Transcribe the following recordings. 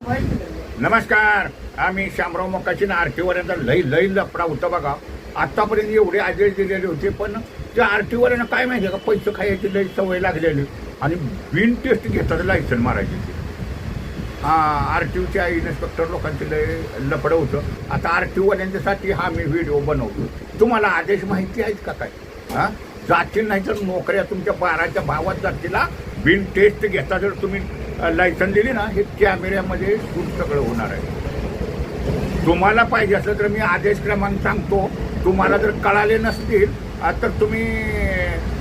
नमस्कार. आम्ही शामराव मोकाची आरटीओवाल्यांचा लई लफडा होता बघा. आतापर्यंत एवढे आदेश दिलेले होते, पण त्या आरटीओवाल्यांना काय माहिती का, पैसे खायची लई सवय लागलेली आणि बिन टेस्ट घेतात लायसन मारायची. आरटीओच्या इन्स्पेक्टर लोकांचे लय लफडं होतं. आता आरटीओवाल्यांच्यासाठी हा मी व्हिडिओ बनवतो. तुम्हाला आदेश माहिती आहेत का काय? जातील नाही तर नोकऱ्या तुमच्या 12च्या भावात जातीला बिन टेस्ट घेता जर तुम्ही लायसन दिली ना, हे कॅमेऱ्यामध्ये शूट सगळं होणार आहे. तुम्हाला पाहिजे असलं तर मी आदेश क्रमांक सांगतो. तुम्हाला जर कळाले नसतील तर तुम्ही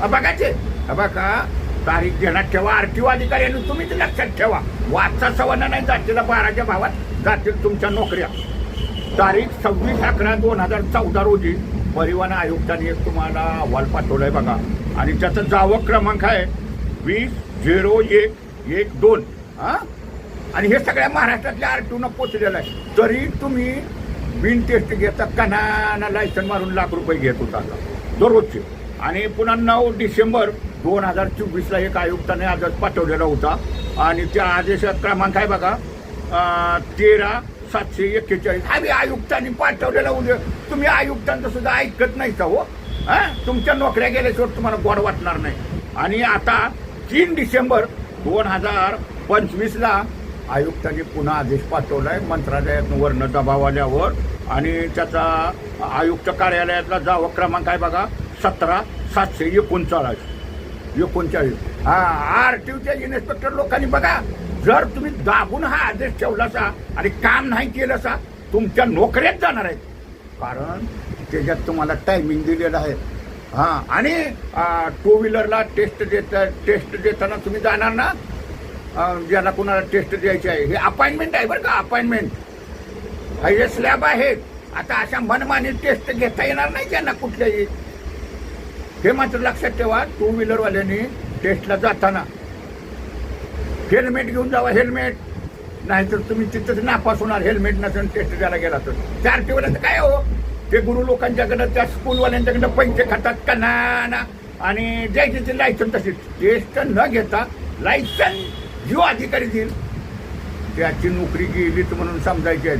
बघायचे. बघा, तारीख घेण्यात ठेवा. आरटीओ अधिकाऱ्यांनी तुम्ही ते लक्षात ठेवा. वाजता सवाना नाही जातीला 12च्या भावात जातील तुमच्या नोकऱ्या. तारीख 26/11/2014 रोजी परिवहन आयुक्तांनी एक तुम्हाला अहवाल पाठवलाय बघा, आणि त्याचा जावक क्रमांक आहे 200112. आणि हे सगळ्या महाराष्ट्रातल्या आरटीओनं पोचलेलं आहे. तरी तुम्ही बिन टेस्ट घेता कणाना लायसन मारून लाख रुपये घेत होता दररोजचे. आणि पुन्हा 9 डिसेंबर 2024 एक आयुक्ताने आदेश पाठवलेला होता, आणि त्या आदेशात क्रमांक आहे बघा 13/741. हा बी आयुक्तांनी पाठवलेला होता. तुम्ही आयुक्तांचं सुद्धा ऐकत नाही का हो? तुमच्या नोकऱ्या गेल्याशिवाय तुम्हाला गोड वाटणार नाही. आणि आता 3 डिसेंबर 2025 आयुक्तांनी पुन्हा आदेश पाठवलाय मंत्रालयातून वर्ण दबाव आल्यावर, आणि त्याचा आयुक्त कार्यालयातला जावक क्रमांक आहे बघा 17/739. आरटीओच्या इन्स्पेक्टर लोकांनी बघा, जर तुम्ही दाबून हा आदेश ठेवलासा आणि काम नाही केलंसा, तुमच्या नोकऱ्यात जाणार आहेत. कारण त्याच्यात तुम्हाला टायमिंग दिलेलं आहे. आणि 2 व्हीलरला टेस्ट देताना तुम्ही जाणार ना, ज्याला कुणाला टेस्ट द्यायची आहे, हे अपॉइंटमेंट आहे बरं का, अपॉइंटमेंट. हे स्लॅब आहेत. आता अशा मनमानी टेस्ट घेता येणार नाही त्यांना कुठल्याही. हे मात्र लक्षात ठेवा. 2 व्हीलरवाल्यांनी टेस्टला जाताना हेल्मेट घेऊन जावा. हेल्मेट नाहीतर तुम्ही तिथंच नापास होणार. हेल्मेट नसेल टेस्ट द्यायला गेला तर. त्या आरटीओवाल्यांचं काय हो, ते गुरु लोकांच्याकडं त्या स्कूलवाल्यांच्याकडं पैसे खातात का ना, आणि द्यायची ते लायसन तशीच. टेस्ट न घेता लायसन जो अधिकारी देईल त्याची नोकरी गेलीच म्हणून समजायची आहे.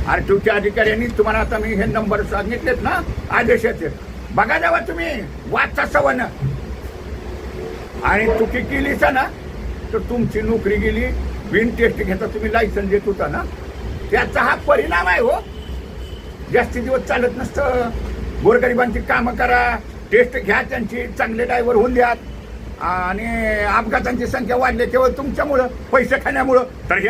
आरटीओच्या अधिकाऱ्यांनी तुम्हाला आता मी हे नंबर सांगितलेत ना आदेशाचे, बघा जावा तुम्ही वाचता सवन. आणि चुकी केलीच ना तर तुमची नोकरी गेली. बिन टेस्ट घेता तुम्ही लायसन देत होता ना, त्याचा हा परिणाम आहे हो. जास्ती दिवस चालत नसतं. गोरगरिबांची कामं करा, टेस्ट घ्या त्यांची, चांगले ड्रायव्हर होऊन द्या. आणि अपघातांची संख्या वाढली केवळ तुमच्यामुळं, पैसे खाण्यामुळं. तर हे